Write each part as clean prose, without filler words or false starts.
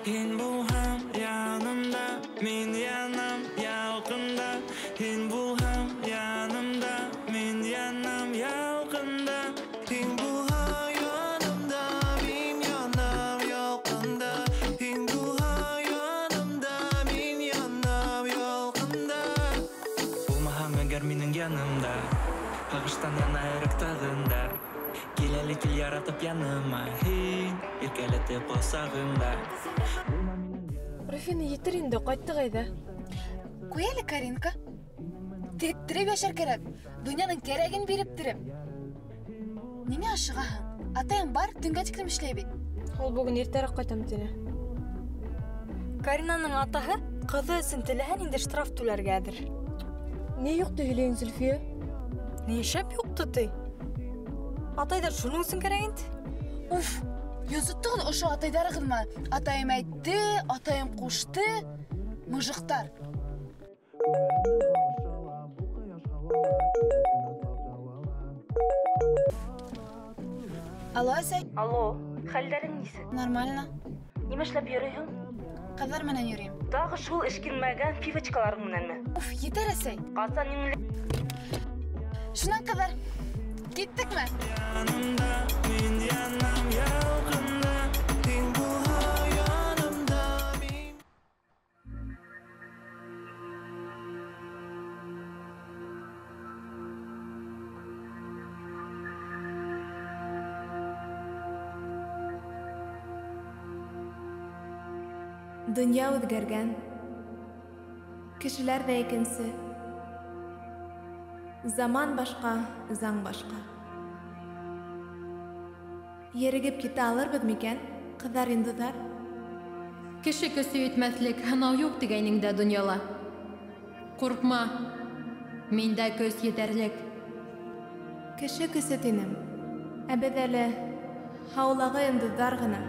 Hin bu ham yanımda, men yanam yalqında. Hin bu ham yanımda, men yanam yalqında. Hin bu ham yanımda, men yanam yalqında. Hin bu ham yanımda, men yanam yalqında. Bulmaham agar mening yanımda, Qag'ishdan yana iriqtag'inda. Kelalik yaratib yanıma, hin erkalatib qolsag'imda. Ruфина yettir indi, qaytdi qayda? Qo'yali Karinka. Tektirib yashar kerak. Dunyoning keragini berib turib. Nega ashig'asan? Atayim bar, tungachikim ishlaybi. Ol bugun ertaroq qaytam dene. Karinaның атаһы кызы өчен теләһән инде штраф түләргәдер. Не юкты һөйләйин Зөлфия? Не шәп юкты ти? Атайдар шуның өчен кирәк инде. Уф, юзыттыгын ошо атайдары кылма. Атайым әйтте, атайым кушты. Мыжыктар. Алло, Сәй. Алло, хәлдәрең нисек? Нормально. Нимә эшләп йөрисең? Кызлар менен йөрим. Тагы шул эшкинмәгән пивочкаларың менәнме? Уф, етер, Сәй. Калса ниңле? Шунан кызлар. Киттекме? Yanımda, men yanam yalqında. Hin bu ham yanımda, men Dünya o'zgargan, kishilar da ikkinchi. Zaman boshqa, zang boshqa. Yerigib keta olarbizmikan, qizlar indizar? Kishi ko'si yetmaslik hanov yo'q deganingda dunyola. Qo'rqma, menda ko'z yetarlik. Kishi ko'si tinim, abadali havlag'i indizar g'ina.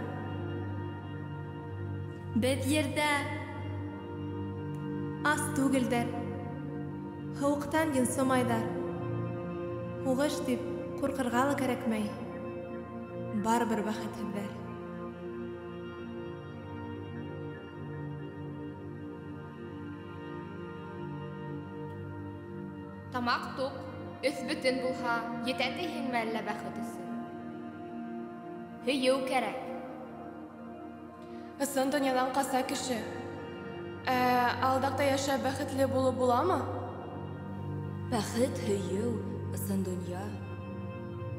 Biz yerda az tugildir. Hovuqdan jinsomaydar. Ho'g'ish deb qo'rqirg'ali kerakmay. Baribir baxtsizlar. Тамак тук, өс бүтін булһа, етәді хинмәллә бәхетесі. Һөйеү кәрәк. Ысын дөньядан каса кеше. Алдакта яшәп бәхетле булып буламы? Бәхет һөйеү, ысын дөнья.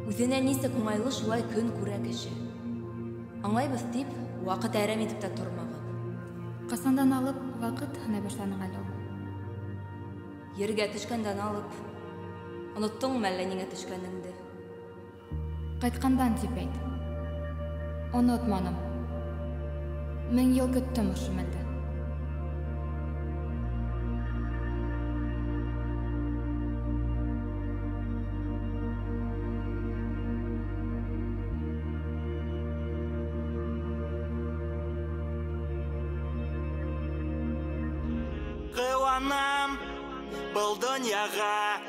Үзенә нисек уңайлы шулай көн күрә кеше. Аңлайбыз дип, вакыт әрәм итеп тә тормагыз. Касандан алып, вакыт һына башланың әле. Ергә төшкәндән алып, оныттыңмы әллә нигә төшкәнеңде? Кайткандан дип әйт. Онытманым. 1000 ел көттем ошо мәлдә. Кыланам был дөньяга,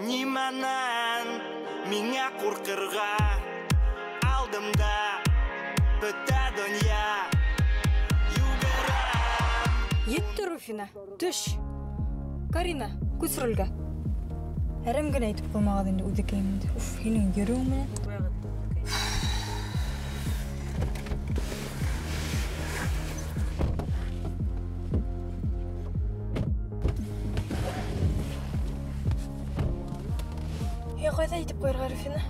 нимәнән миңа куркырга. Алдымда бөтә дөнья. Yetdi Ruфина, төш. Карина, күс рөлгә. Әрем генә әйтеп калмаган инде үзекәймендә. Уф, һинең йөрүең менән. Кайда әйтеп куярга Руфина?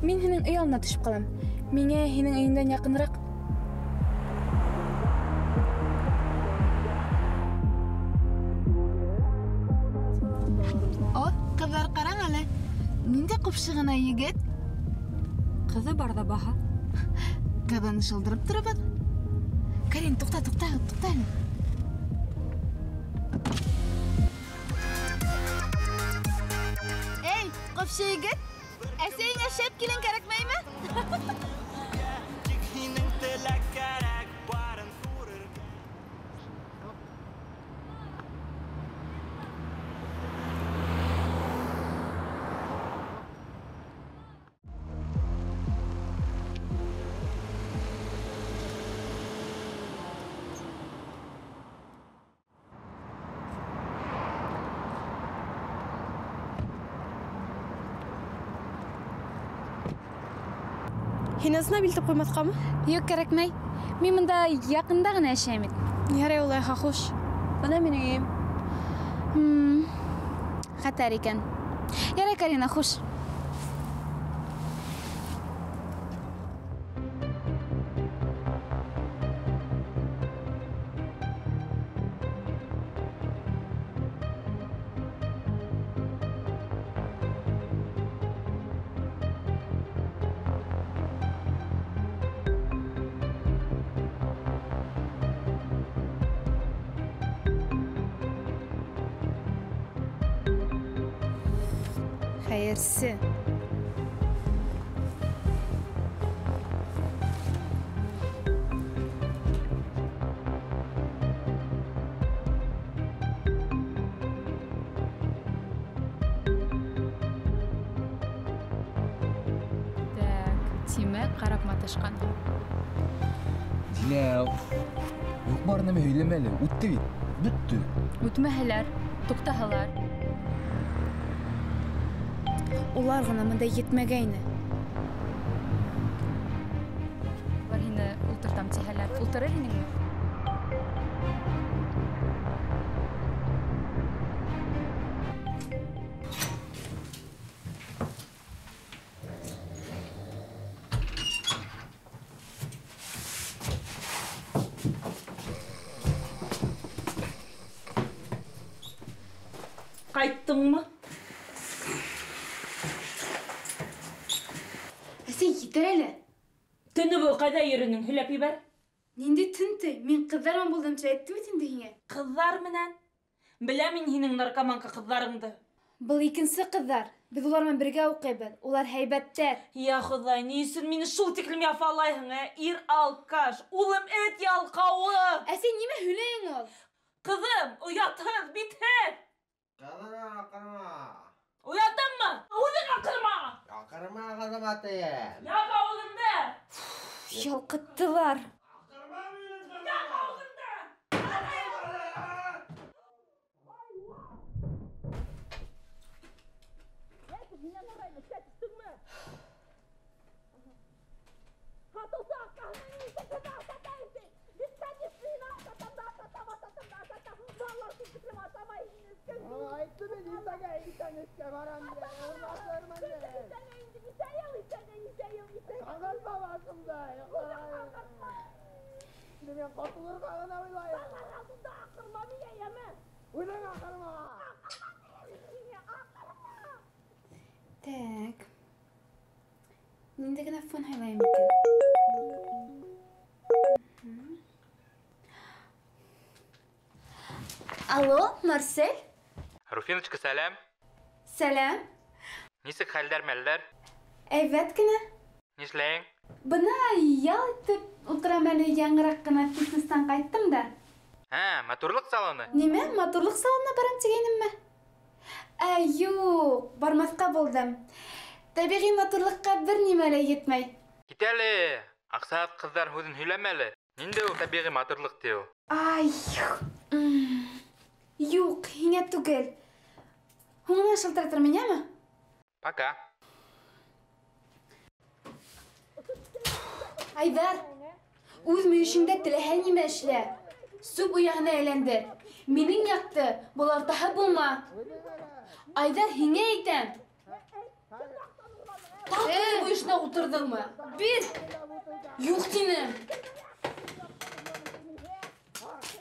Мин һинең өй янына төшеп калам. Миңа һинең өеңдән якынрак. О, кызлар караң әле. Нинди купшыгына егет? Кызы барда баха. Кызын шылдырып торабыз. Карин, тукта. Эй, купшы егет. Әсәйеңә шәп килен кәрәкмәйме? Һин ысына билтеп куймаскамы? Юк, кәрәкмәй. Мин монда якында гына яшәйм. Ярай улай хуш. Бына минең өем. Хәтәр икән. Ярай, Карина, хуш. Хәерсе. Тимәк, карап маташкан. Дилә, юк бар нәме һөйләмәле, үтте бит, бөттө. Үтмәһәләр, туктаһалар. Улар гына монда етмәгәйне. Улар һине ултыртам тиһәләр, ултырыр инеңме? Кайттыңмы? Сен етер әле. Төні бұл қайда йөрөнең? Һөйләп ебәр. Нинди төнте? Мин кызларым булдым дип әйттем бит инде һиңа. Кызлар менән? Беләм мин һинең наркоманка кызларыңды. Был икенче кызлар. Без улар белән бергә укыйбыз. Улар һәйбәттәр. Я Ходай, ни өчен мине шул тиклем яфалайһың, ир алкаш, улым эт ялкавы. Сен нимә һөйләйң ул? Кызым, уятһыз, битһез. Акырма. Уяттыңмы? Үҙең аҡырма. Акырма кызым атайым. Яға үҙеңде. Ялҡыттылар. Яға үҙеңде. Так. Нинди генә фон һайлайым икән? Алло, Марсель? Руфиночка, сәлам. Сәлам. Нисек хәлдәр, мәлдәр? Әйбәт кенә. Нишләйең? Бына ял итеп утырам әле, яңырак кына фитнестан кайттым да. Матурлык салоны? Нимә, матурлык салонына барам дигәнемме? Юк, бармаска булдым. Табигый матурлыкка бер нимә лә етмәй. Кит әле. Аксаат кызлар һүзен һөйләмәле. Нинде ул табигый матурлык ди ул? Юк, һиңә түгел. Һуңына шылтыратыр минәме? Пока. Айдар, үз мөйешеңдә теләһә нимә эшлә. Сүп уягына әйләнде. Минең якты болартаһы булма. Айдар, һиңә әйтәм. Тағы мөйешенә утырдыңмы? Бир! Юк тинем.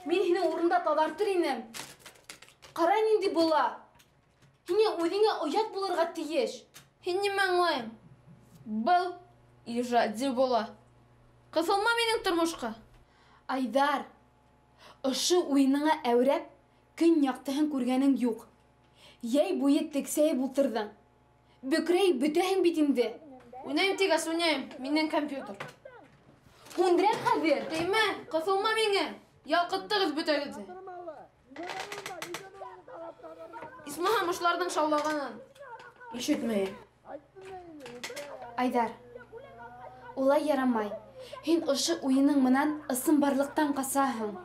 Мин һине урында таҙартыр инем. Ҡара нинди була. Һиңә үҙеңә оят булырға тейеш. Һин нимә аңлайың? Был ижади була. Ҡыҫылма минең тормошҡа. Айдар, ошо уйыныңа әүрәп, көн яҡтыһын күргәнең юҡ. Йәй буйы тексәйеп ултырҙың. Бөкрәйеп бөтәһең бит инде. Уйнайым тигәс уйнайым. Минең компьютер. Һүндерәм хәҙер. Теймә, ҡыҫылма миңә. Ялҡыттығыҙ бөтәгеҙҙе. Исмаһам ошларҙың шаулағанын. Ишетмәйем. Айдар, улай ярамай. Һин ошо уйының менән ысынбарлыҡтан ҡасаһың.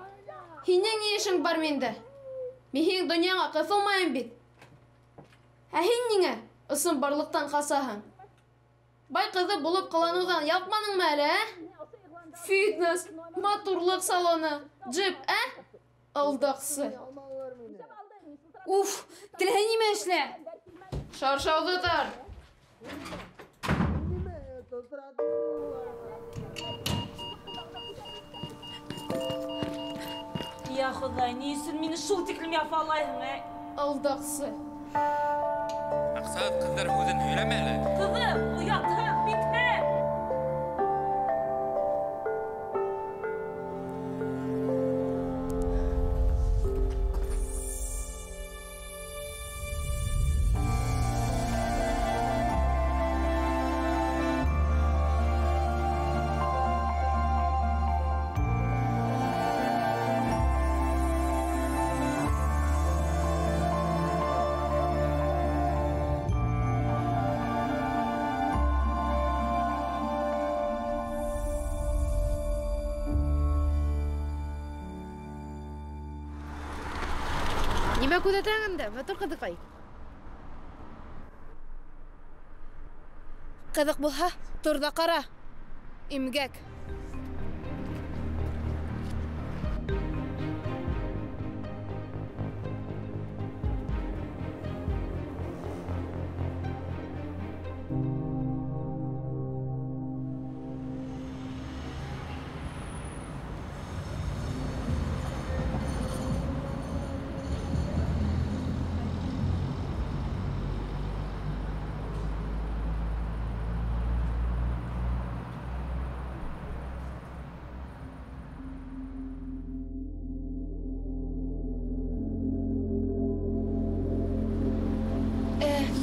Һинең ни эшең бар миндә? Мин һинең донъяңа ҡыҫылмайым бит. Һин ниңә ысынбарлыҡтан ҡасаһың? Бай кызы булып кыланудан yapманыңмы әле, Фитнес, матурлык салоны, джип, Алдаксы. Уф, теләһә нимә эшлә? Шаршауды тар. Ya Xuday, ne için beni şul tiklim yapallayın, Алдаксы. Ақсат қыздар өзін һөйләмәле. Kızım, uyatın, bitme. Нимә күзәтәң инде, матур кызыкай? Кызык булһа, тор да кара. Имгәк.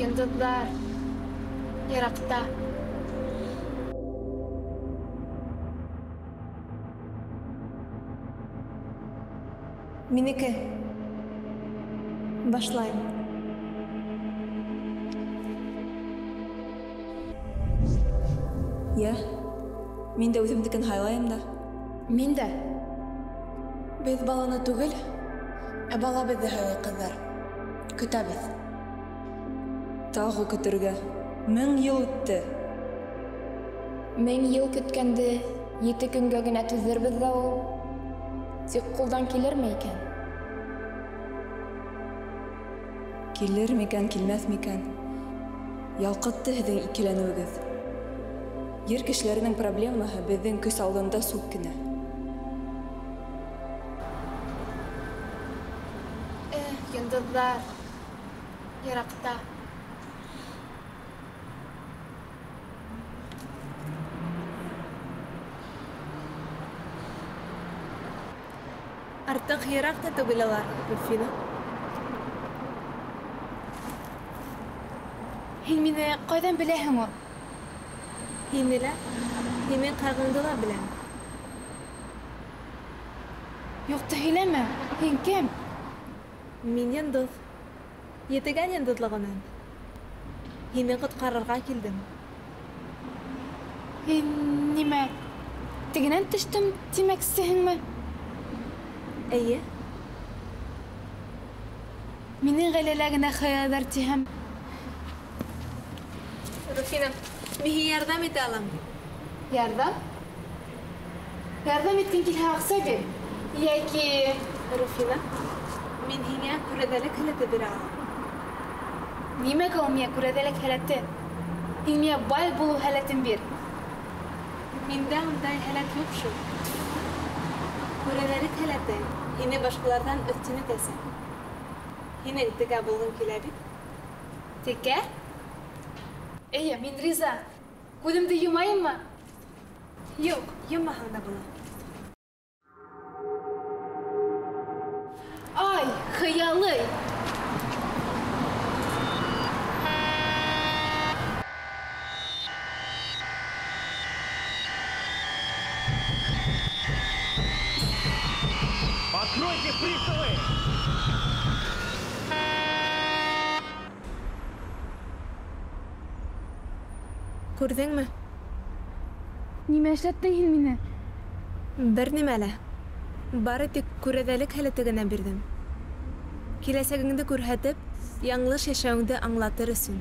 Йондоҙҙар, йыраҡта. Минеке. Башлайым. Я, мин дә үҙемдекен һайлайым да. Мин дә. Беҙ баланы түгел, ә бала беҙҙе һайлай ҡыҙҙар. Көтәбеҙ. Тағы көтөргә. 1000 йыл үтте. 1000 йыл көткәнде 7 көнгә генә түҙербеҙ ҙә ул. Тик ҡулдан килерме икән? Килер микән, килмәҫ микән? Ялҡытты һеҙҙең икеләнеүегеҙ. Ер кешеләренең проблемаһы беҙҙең көс алдында сүп кенә. Йондоҙҙар, йыраҡта. Артыҡ йыраҡ та түгел алар, Руфина. Һин мине ҡайҙан беләһең ул? Һине лә, һинең ҡайғыңды ла беләм. Юҡты һөйләмә, һин кем? Мин йондоҙ. Етегән йондоҙлығынан. Һине ҡотҡарырға килдем. Һин нимә? Тегенән төштөм тимәксеһеңме? Эйе. Минең ғаиләлә генә хыялдар тиһәм. Руфина, мин һиңә ярҙам итә алам. Ярҙам? Ярҙам иткән килһә аҡса бир. Йәки... Руфина, мин һиңә күрәҙәлек һәләте бирә алам. Нимәгә ул миңә күрәҙәлек һәләте? Һин миңә бай булыу һәләтен бир. Миндә ундай һәләт юҡ шул. Күрәҙәлек һәләте һине башҡаларҙан өҫтөн итәсәк. Һинең тегә булғың килә бит. Текә? Эйе, мин риза. Күҙемде йомайыммы? Юҡ, йоммаһаң да була. Ай, хыялый! Откройте приставы! Күрҙеңме? Нимә эшләттең һин мине? Бер нимә лә. Бары тик күрәҙәлек һәләте генә бирҙем. Киләсәгеңде күрһәтеп, яңлыш йәшәүеңде аңлатыр өсөн.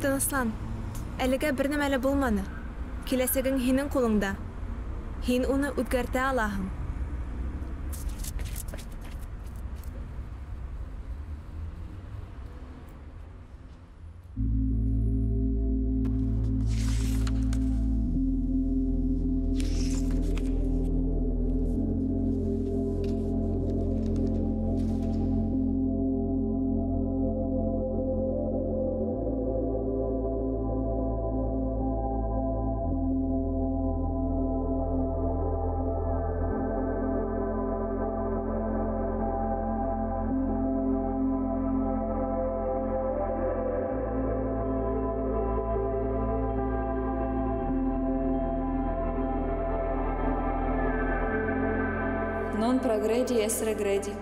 Тыныслан. Әлегә бер нәмә лә булманы. Киләсәгең һинең ҡулыңда. Һин уны үҙгәртә алаһың. Non progredi es regredi.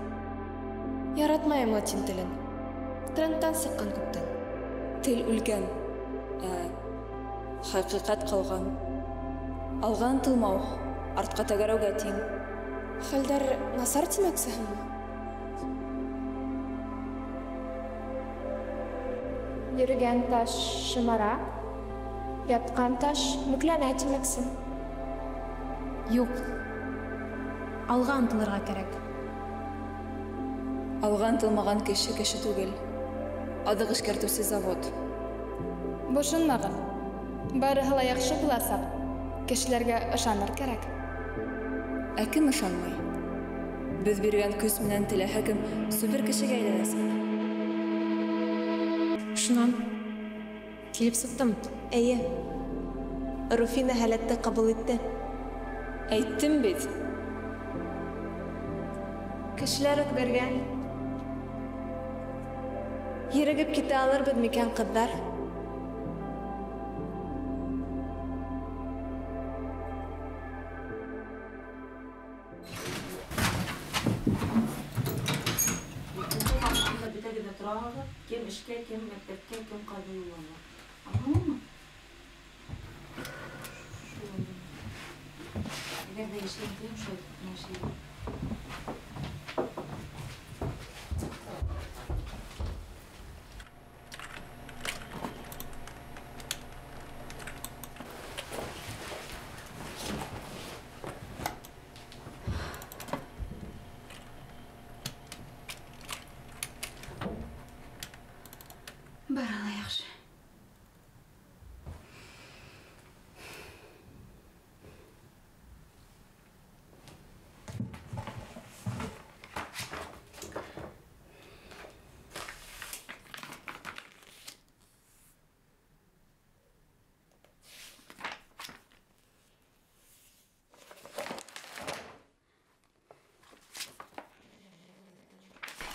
Яратмайым латин телен. Трендтан сыққан күптен. Тел үлгән. Хакыйкать калган. Алган тылмау. Артка тәгәрәүгә тиң. Хәлдәр насар тимәксәһеңме? Йөргән таш шымара. Яткан таш мүкләнә тимәксең. Юк. Алға ынтылырға кәрәк. Алган тылмаган кеше түгел. Адык эшкәртүсе завод. Бошынмағын. Барыһы ла яҡшы буласаҡ. Кешеләргә ышаныр кәрәк. Ә кем ышанмай? Беҙ биргән көс менән теләһә кем супер кешегә әйләнәсәк. Шунан килеп сыҡтым. Әйе. Руфина һәләтте ҡабул итте. Әйттем бит. Кешеләр үҙгәргән. Йөрөгөп китә алырбыҙ микән, ҡыҙҙар? Кем эшкә, кем мәктәпкә, кем ҡайҙа юллана. Аңламы? Әгәр ҙә эшләйем, шулай эшләйем. Барала яҡшы.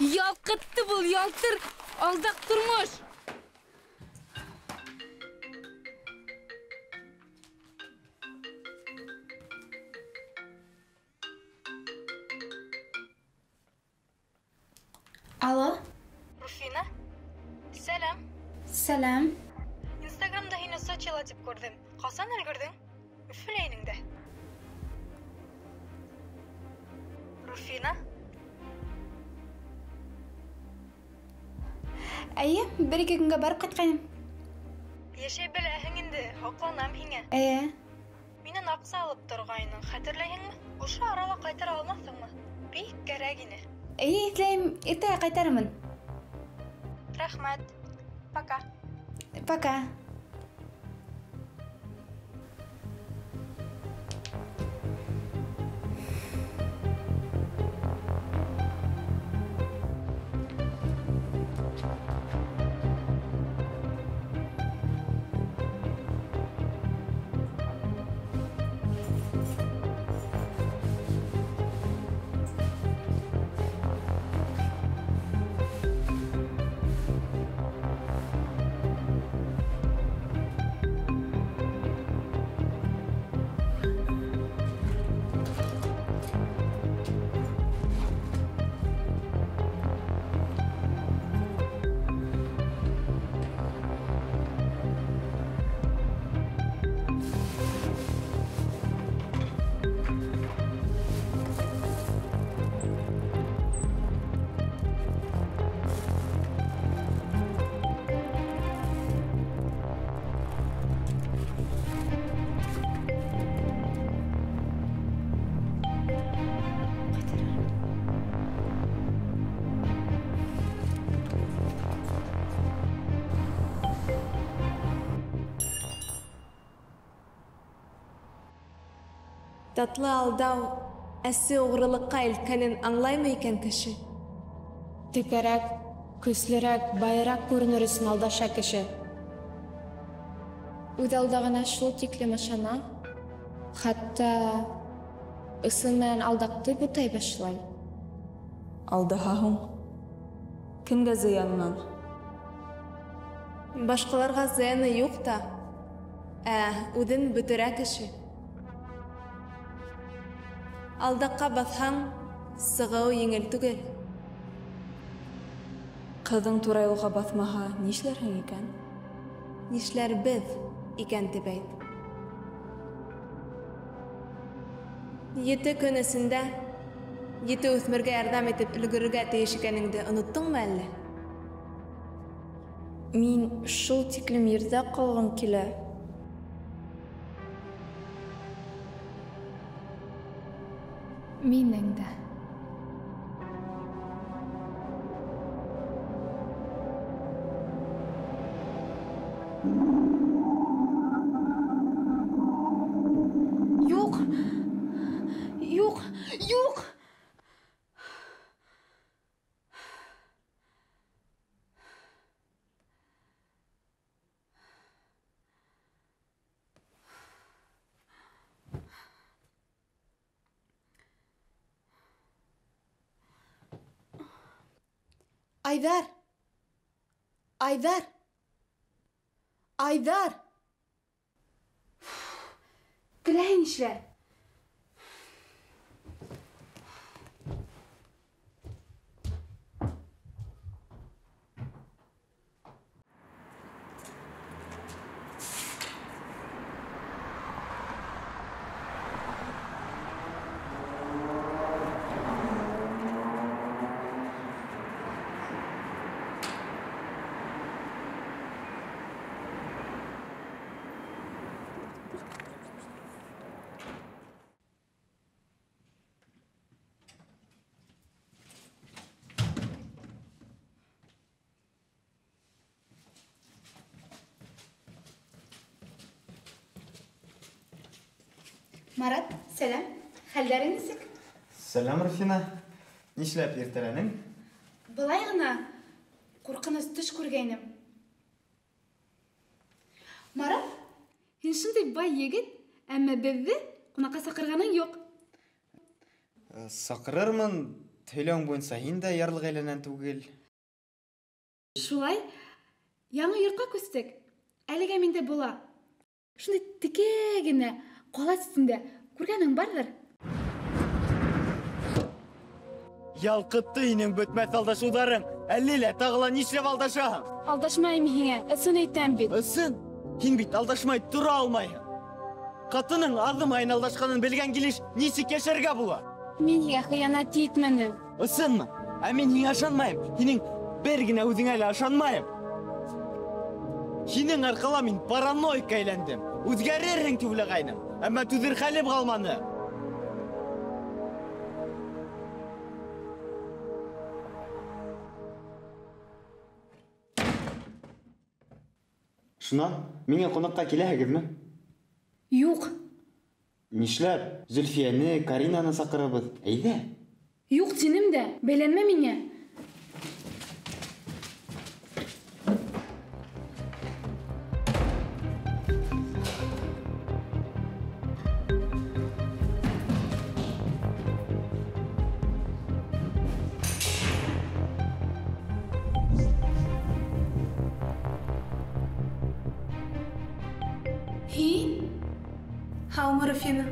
Ялҡытты был, ялтыр, алдаҡ тормош. Ало? Руфина? Сәлам. Сәлам. Инстаграмда һине Сочила тип күрҙем. Ҡасан өлгөрҙөң? Өфөләйнеңдә. Руфина? Әйе, бер-ике көнгә барып ҡайтҡайным. Йәшәй беләһең инде, һоҡланам һиңә. Минән аҡса алып торғайның, хәтерләйһеңме? Ошо арала ҡайтара алмаҫһыңмы? Бик кәрәк ине. Әйе, итләйем, иртәгә ҡайтармын. Рәхмәт. Пока. Пока. Tatlı aldau, әсі оғрылыққа ilkenin anlayma eken kişi. Текерәк, көслерәк, байрак күренер өсөн алдаша кеше. Үҙ алдағына шул тиклем ышана, хатта ысын менән алдаҡты бутай башлай. Алдаһаһың. Кемгә зыяннан? Башҡаларға зыяны юҡ та, үҙен бөтөрә кеше. Алдаҡҡа баҫһаң, сығыу еңел түгел. Ҡыҙың турайлыға баҫмаһа, нишләрһең икән? Нишләр беҙ икән тип әйт. 7 көн эсендә 7 үҫмергә ярҙам итеп өлгөрөргә тейеш икәнеңде оноттоңмо әллә? Мин шул тиклем ерҙә ҡалғым килә. Минең дә. Юҡ! Юҡ! Юҡ! Айҙар! Айҙар! Айҙар! Теләһә нишләр? Марат, сәлам. Хәлдәрең нисек? Сәлам, Руфина. Нишләп иртәләнең? Былай ғына ҡурҡыныс төш күргәйнем. Марат, һин шундай бай егет, әммә беҙҙе ҡунаҡҡа саҡырғаның юҡ. Саҡырырмын, һөйләүең буйынса һин дә ярлы ғаиләнән түгел. Шулай, яңы йортҡа күстек. Әлегә миндә була. Шундай текә генә ҡала ситендә күргәнең барҙыр. Ялҡытты һинең бөтмәҫ алдашыуҙарың. Әллә лә тағыла нишләп алдашаһың? Алдашмайым һиңә, ысын әйтәм бит. Ысын? Һин бит алдашмай тора алмайһың. Ҡатының аҙымайын алдашҡанын белгән килеш нисек йәшәргә була? Мин һиңә хыянат итмәнем. Ысынмы? Ә мин һиңә ышанмайым. Һинең бер генә үҙеңә лә ышанмайым. Һинең арҡала мин параноик әйләндем. Үҙгәрерһең тип уйлағайным, әммә түҙер хәлем ҡалманы. Шунан, миңә ҡунаҡҡа киләһегеҙме? Юҡ. Нишләп? Зөлфияны, Каринаны саҡырабыҙ. Әйҙә. Юҡ тинем дә, бәйләнмә миңә. Һин? Һаумы, Руфина.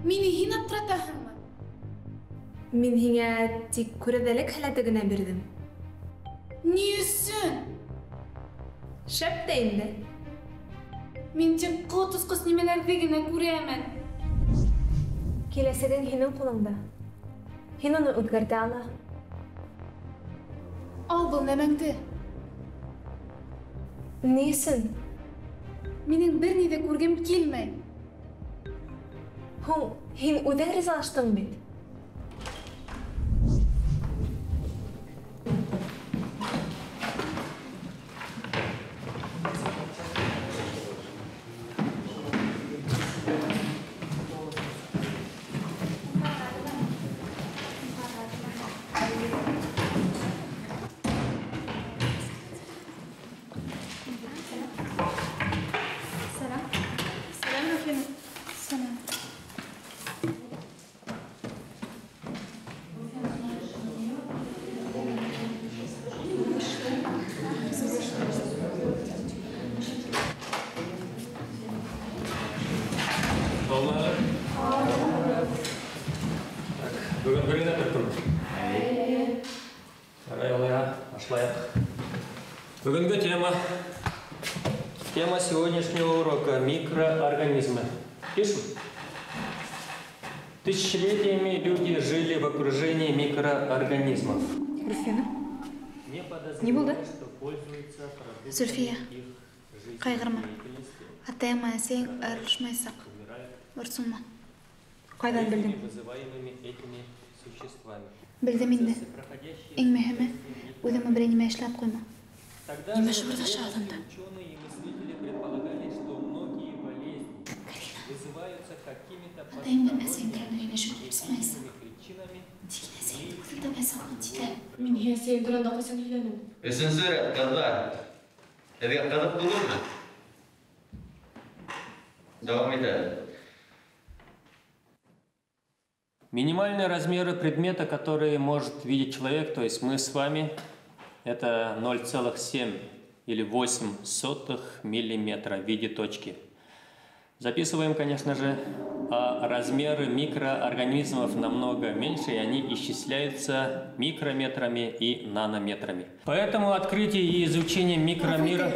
Мине һин аптыратаһыңмы? Мин һиңә тик күрәҙәлек һәләте генә бирҙем. Ни өсөн? Шәп тә инде. Мин тик ҡот-осҡос нимәләрҙе генә күрәмен. Киләсәгең һинең ҡулыңда. Һин уны үҙгәртә ала. Ал был нәмәңде. Ни өсөн? Минең бер ни ҙә күргем килмәй. Һуң, һин үҙең ризалаштың бит. Бүгінгі тема сегодняшнего урока – микроорганизмы. Пишем. Тысячелетиями люди жили в окружении микроорганизмов. Не болды? Зүлфия, қайғырма. Атайма сен арылышмайсақ. Ұрсынма. Қайдан білдің? Білдім енді. Ең мәхімі, өзімі біренеме әшілап қойма. Неме шұрда шағылымда? Атайымда мәсен кәрін үйіне жүгіп пісмайсың. Дегіне сен өтілді мәсіғын дейді. Мен сен дұранда қойсын үйленім. Үшінші рет, қыздар. Сізге қызық болыр ма? Давам етеді. Минимальные размеры предмета, которые может видеть человек, то есть мы с вами, это 0,7 или 0,08 миллиметра в виде точки. Записываем, конечно же, а размеры микроорганизмов намного меньше, и они исчисляются микрометрами и нанометрами. Поэтому открытие и изучение микромира...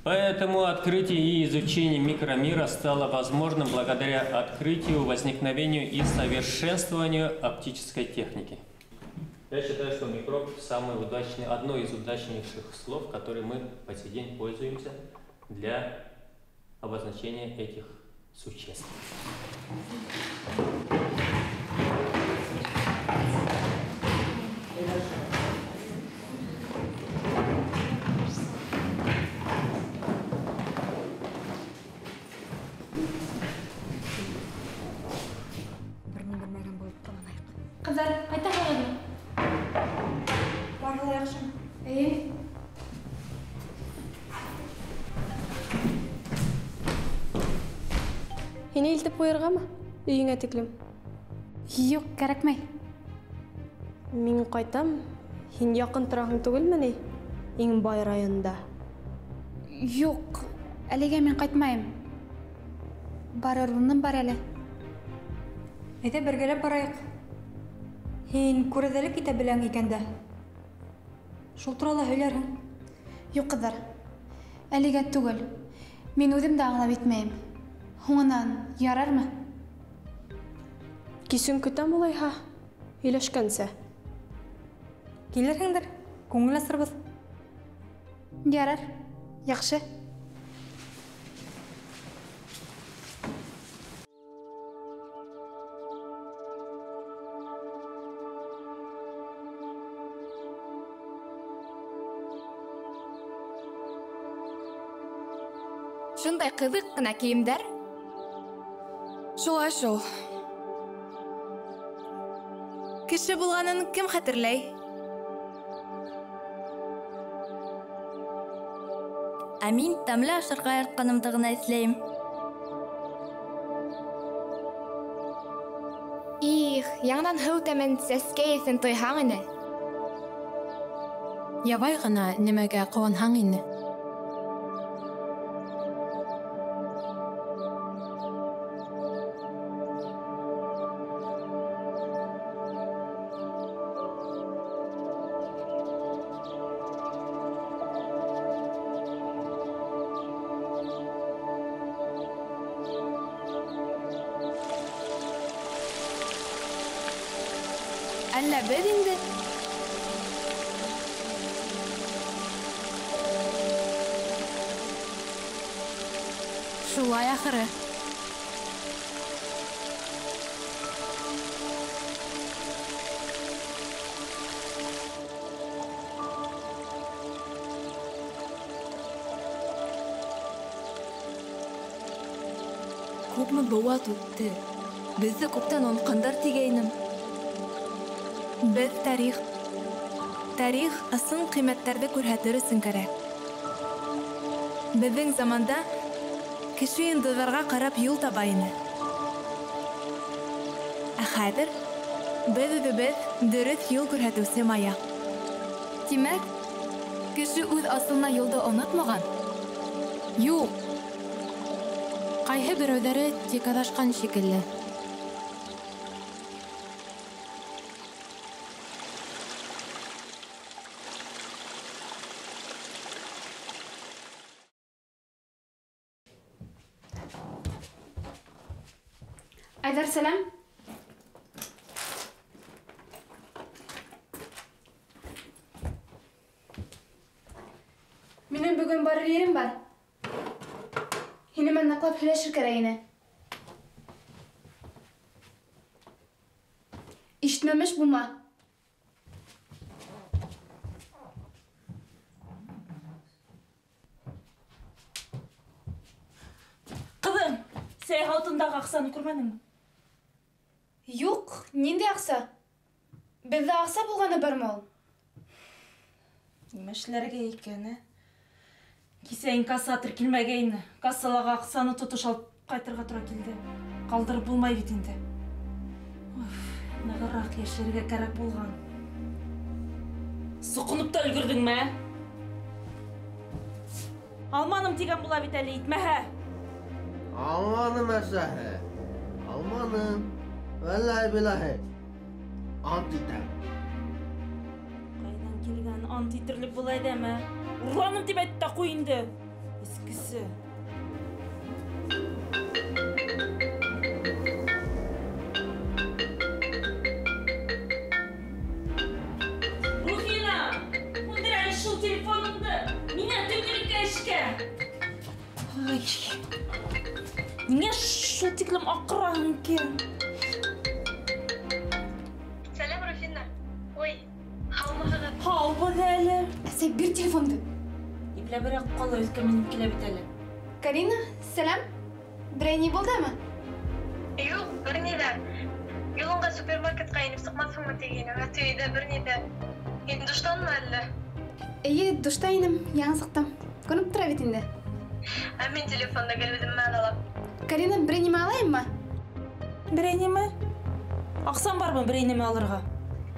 Поэтому открытие и изучение микромира стало возможным благодаря открытию, возникновению и совершенствованию оптической техники. Я считаю, что микроб самый удачный, одно из удачнейших слов, которые мы по сей день пользуемся для обозначения этих существ. Қыздар, қайта қалады? Барғылы яқшым. Hini iltip koyarga mı? Үйіңе тіклім. Yok, керекмей. Мен қайтам, хин яқын тұрағың түгіл мәне? Ең бай районда. Yok, әлеге мен қайтмайым. Барырылының бар әлі. Әйте бергелеп барайық. Хин күрәҙәлек итә беләң икәндә. Шул турала һөйләрһең. Юк, ҡыҙҙар. Әлегә түгел. Мин үҙем дә аңлап итмәйем. Һуңынан ярармы? Кисен көтәм улайһа, һөйләшкәнсә. Килерһеңдер. Күңел асырбыҙ. Ярар. Яҡшы. Шундай ҡыҙыҡ ҡына кейемдәр. Шулай шул. Кеше булғанын кем хәтерләй? Ә мин тәмле ашарға яратҡанымды ғына эҙләйем. Их, яңынан һыу тәмен сәскә еҫен тойһаң ине. Ябай ғына нимәгә ҡыуанһаң ине. Әллә беҙ инде? Шулай ахыры. Күпме быуат үтте. Беҙҙе күптән онҡандар тигәйнем. Беҙ тарих. Тарих ысын ҡиммәттәрҙе күрһәтер өсөн кәрәк. Беҙҙең заманда кеше йондоҙҙарға ҡарап юл таба ине. Ә хәҙер беҙ үҙебеҙ дөрөҫ юл күрһәтеүсе маяҡ. Тимәк, кеше үҙ асылына юлды онотмаған? Юҡ. Ҡайһы берәүҙәре тик аҙашҡан шикелле. Айдар, сәлам. Минем бүгін барыр ерім бар. Хені мен нақлап һөйләшер кәрәгенә. Ишетмәмеш булма. Кызым, сәй хатындағы ақсаны көрмәдің бі? Юк, нинди ақса? Бездә ақса булганы бармы ул? Нимә эшләргә икән, Кисәйін кассатыр килмәгәйне. Кассалаға ақсаны тотыш алып қайтырға тұра келді. Қалдырып болмай бит инде. Нағырақ яшәргә кәрәк булган. Суқынып та өлгөрдөң мә? Алманым дигән була бит әле, итмәһә. Алманым әсәһе. Алманым. Вәлләһи биллаһи. Ант итәм. Кайдан килгән ант итерлек булай дәме? Урланым дип әйтте тә куй инде. Эскесе. Рухина, үндерәй шул телефонымды. Миңа төкереккә эшкә. Ай. Ниңә шул тиклем акыраң икән? Сәлам, Руфина. Ой, һаумыһығыҙ. Һаубыҙ әле. Әсәй, бир телефонды. Ипләберәк ҡала өлкә минең килә бит әле. Карина, сәлам. Берәй ни булдымы? Юк, бер ни дә. Юлыңға супермаркетҡа инеп сыҡмаҫһыңмы тигәйнем, әтү өйҙә бер ни дә. Һин душтанмы әллә? Эйе, душта инем, яңы сыҡтым. Күренеп тора бит инде. Ә мин телефонда гел үҙем мәл алам. Карина, берәй нимә алайыммы? Берәй нимә? Аҡсам бармы берәй нимә алырға?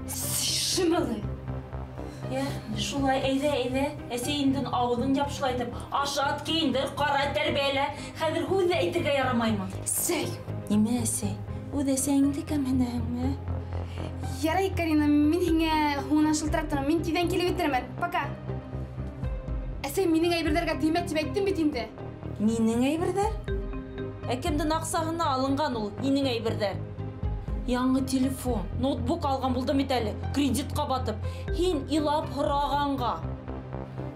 Шымылы. Шулай, әйҙә. Әсәйемдең ауыҙын япшылайтып, ашат, кейіндер, ҡара, тәрбиәлә. Хәҙер һүҙ әйтергә ярамаймы? Сәй. Нимә әсәй? Үҙ әсәйеңде кәмһенәһеңме? Ярай, Карина, мин һиңә һуңынан шылтырап торам. Мин тиҙҙән килеп етермен. Пока. Әсәй, минең әйберҙәргә теймә тип әйттем бит инде. Минең әйберҙәр? Кемдең аҡсаһына алынған ул һинең әйберҙәр? Яңы телефон, ноутбук алған булдым бит әле, кредитҡа батып. Һин илап һорағанға.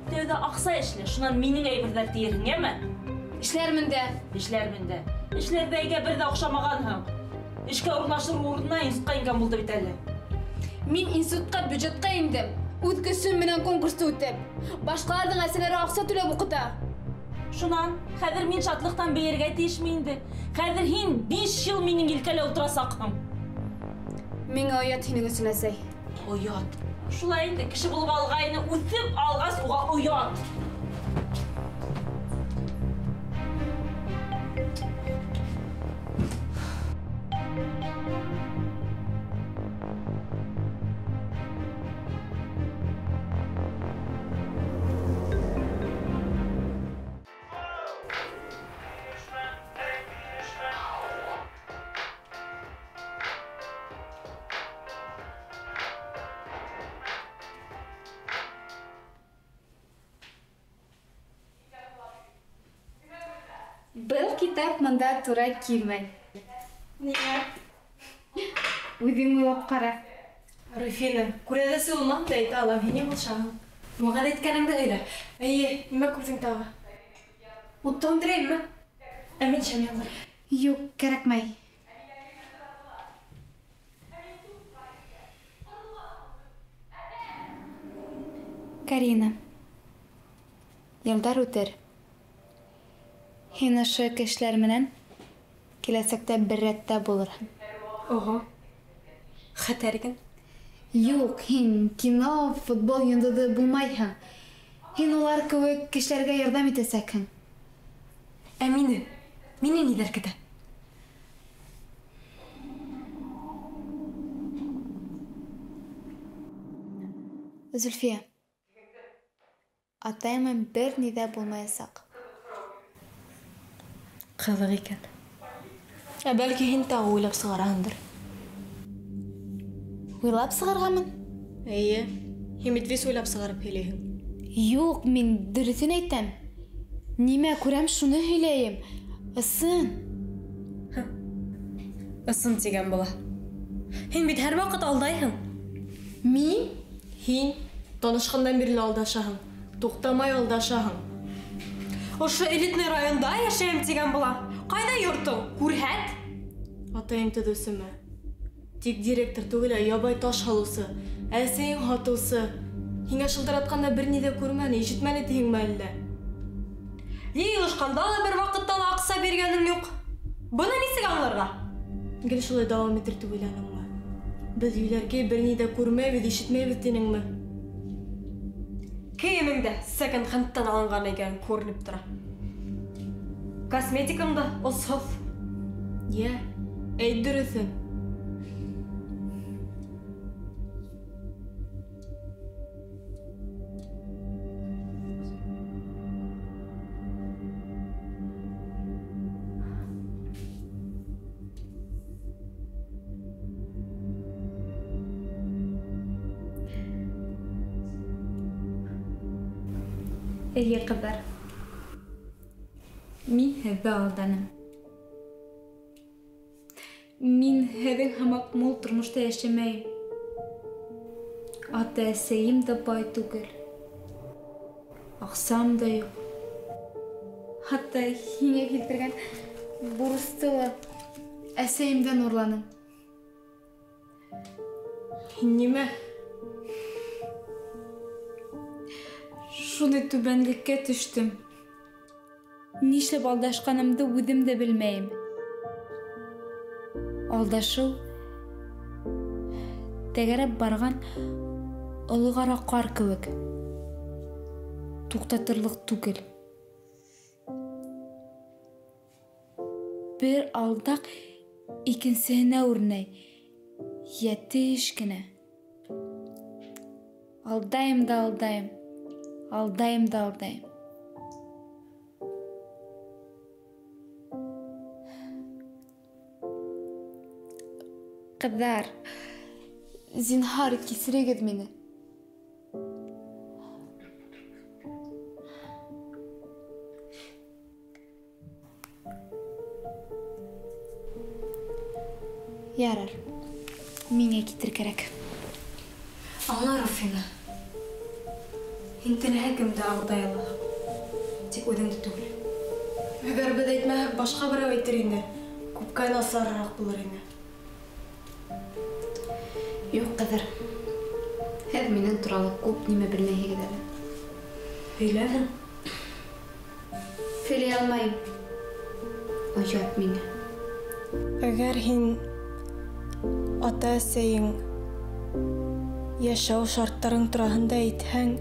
Тәүҙә аҡса эшле, шунан минең әйберҙәр тиерһең, йәме? Эшләрмен дә. Эшләрҙәйгә бер ҙә оҡшамағанһың. Эшкә урынлашыр урынына институтҡа ингән булды бит әле. Мин институтҡа бюджетҡа индем. Үҙ көсөм менән конкурсты үтеп. Башҡаларҙың әсәләре аҡса түләп уҡыта. Шунан, хәҙер мин шатлыҡтан бейергә тейешме инде? Хәҙер һин 5 йыл минең елкәлә ултырасаҡһың. Миңә оят һинең өсөн, әсәй. Оят. Шулай инде, кеше булып алғайны үҫеп алғас уға оят. Был китап мында тура килмәй. Ниңә? Үҙең уйлап ҡара. Руфина, күрәҙәсе улмам да әйтә алам, һине булшаһың. Маған әйткәнеңде һөйлә. Эйе, нимә күрҙең тағы? Утты һүндерәйемме? Ә мин шәм яндыр. Юк, кәрәкмәй. Карина, йылдар үтер. Һин ошо кешеләр менән киләсәктә бер рәттә булырһың. Ого. Хәтәрген? Юк, һин кино, футбол йондоҙы булмайһың. Һин улар кеүек кешеләргә ярҙам итәсәкһең. Ә мине? Мине ниҙәр көтә? Зөлфия, атайыма бер ни ҙә булмаясаҡ. Ҡыҙыҡ икән. Ә бәлки һин тағы уйлап сығараһыңдыр. Уйлап сығарғамын? Эйе, һин бит вис уйлап сығарып һөйләйһең. Юк, мин дөрөҫөн әйтәм. Нимә күрәм, шуны һөйләйем. Ысын. Ысын тиген була. Һин бит һәр вакыт алдайһың. Мин? Һин танышкандан бирле алдашаһың. Туктамай алдашаһың. Ошо элитный районда яшәйм тиген була. Кайда йортың? Күрһәт. Атайым төдүсеме? Тик директор түгел, ябай таш халусы. Әсәйең хатусы. Һиңә шылтыратканда бер ни дә күрмәне, ишетмәне тиһеңме әллә? Йыйылышканда ла бер вакытта ла акса биргәнең юк. Буны нисек аңларга? Гел шулай дәвам итер түгел аныңмы? Без өйләргә бер ни дә күрмәйбез, ишетмәйбез динеңме? Кейемеңдә секонд-хендтан алынган икән күренеп тора. Косметикаңда осһоф. Я, әйт дөресен. Эйе, кыздар. Мин һеҙҙе алданым. Мин һеҙҙең һымаҡ мул тормошта йәшәмәйем. Ата-әсәйем дә бай түгел. Аҡсам да юҡ. Хатта һиңә килтергән бурысты ла әсәйемдән урланым. Һин нимә? Шуны түбәнлеккә төштөм. Нишләп алдашҡанымды үҙем дә белмәйем. Алдашыу тәгәрәп барған олоғара ҡар кеүек. Туҡтатырлыҡ түгел. Бер алдаҡ икенсеһенә үрнәй. Йәтеш кенә. Алдайым да алдайым. Алдайым да алдайым. Ҡыҙҙар, зинһар кисерегеҙ мине. Ярар, миңә китер кәрәк. Аңлар Руфина. Һин теләһә кемде алдай алаһың. Тик үҙеңде түгел. Әгәр беҙ әйтмәһәк, башҡа берәү әйтер ине. Күпкә насарыраҡ булыр ине. Юҡ, ҡыҙыр. Һеҙ минең турала күп нимә белмәйһегеҙ әле. Һөйләһен. Һөйләй алмайым. Оят миңә. Әгәр һин ата-әсәйең йәшәү шарттарың тураһында әйтһәң,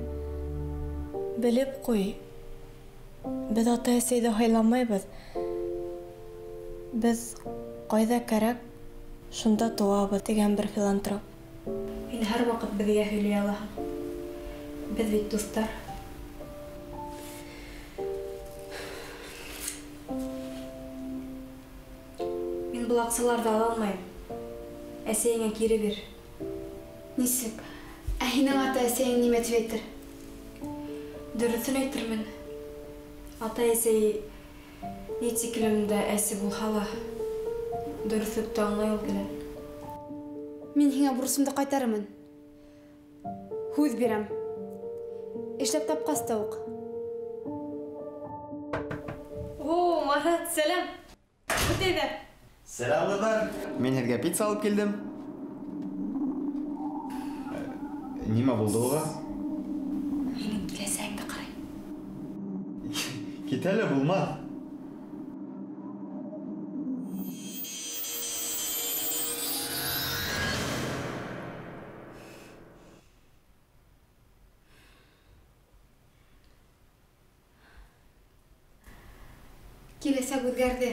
белеп ҡуй. Беҙ ата-әсәйҙе һайламайбыҙ. Беҙ ҡайҙа кәрәк, шунда тыуабыҙ тигән бер филантроп. Һин һәр ваҡыт беҙгә һөйләй алаһың. Беҙ бит дуҫтар. Мин был аҡсаларҙы ала алмайым. Әсәйеңә кире бир. Нисек? Ә һинең ата-әсәйең нимә тип әйтер? Дөрөҫөн әйтермен. Ата-әсәй ни тиклем дә әсе булһа ла, дөрөҫлөктө аңлай ул килен. Мин һиңә бурысымды ҡайтарырмын. Һүҙ бирәм. Эшләп тапҡас та уҡ. О, Марат, сәләм. Күтәйҙә. Сәлам, ҡыҙҙар. Мин һеҙгә пицца алып килдем. Нимә булды уға? Һинең киләсәгеңде ҡарай. Кит әле, булмаҫ. Киләсәк үҙгәрҙе.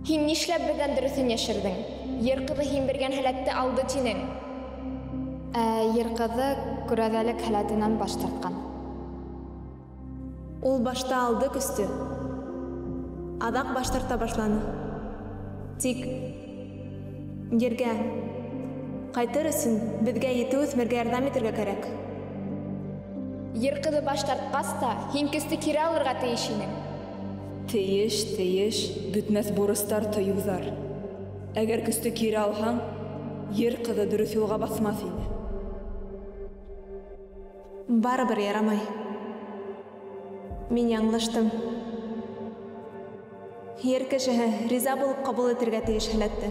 Һин нишләп беҙҙән дөрөҫөн йәшерҙең? Ер ҡыҙы һин биргән һәләтте алды тинең. Ер ҡыҙы күрәҙәлек һәләтенән баш тартҡан. Ул башта алды көстө. Аҙаҡ баш тарта башланы. Тик ергә Қайтыр үшін бізге еті өсмерге ярдам етірге керек. Ер кызы баш тартпас та, һин кісті кире алырға тейишинең. Тейеш, бүтмәс бурыстар тойузар. Әгәр көсті кире алһаң, ер кызы дөрес юлга басмас ине. Барыбер ярамай. Мин яңлыштым. Ер кешеһе риза булып кабул итәргә тиеш хәләтте.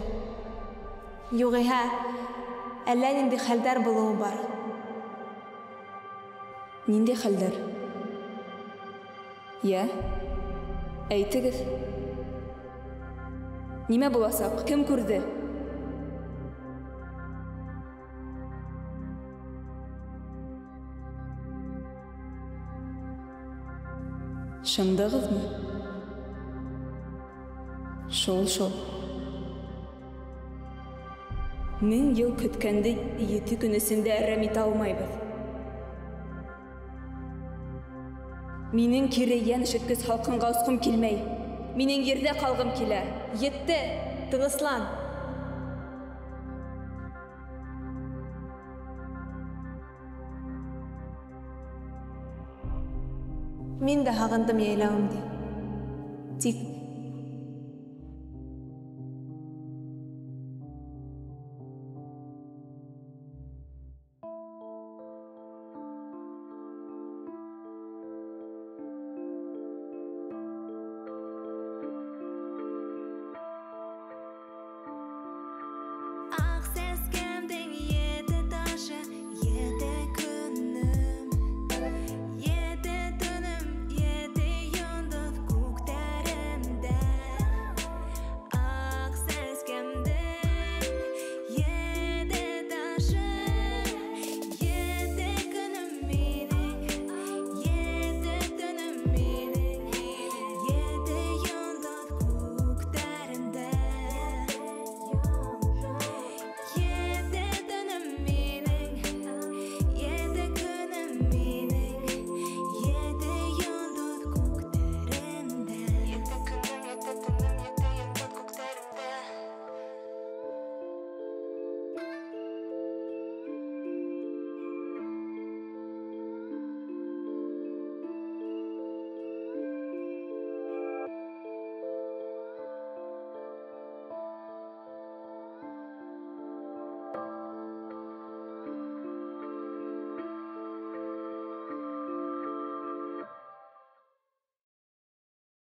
Югыйһә, әллә нинди хәлдәр булуы бар. Нинди хәлдәр? Я? Әйтегез. Нимә буласак? Кем күрде? Шындыгызмы? Шул. 1000 ел көткәнде 7 көн эчендә әрәм итә алмайбыз. Минең кире ян шөткөз халкынга усқым килмәй. Минең ердә калгым килә. Етте, тыныслан. Мин дә һагындым яйлауымды. Тик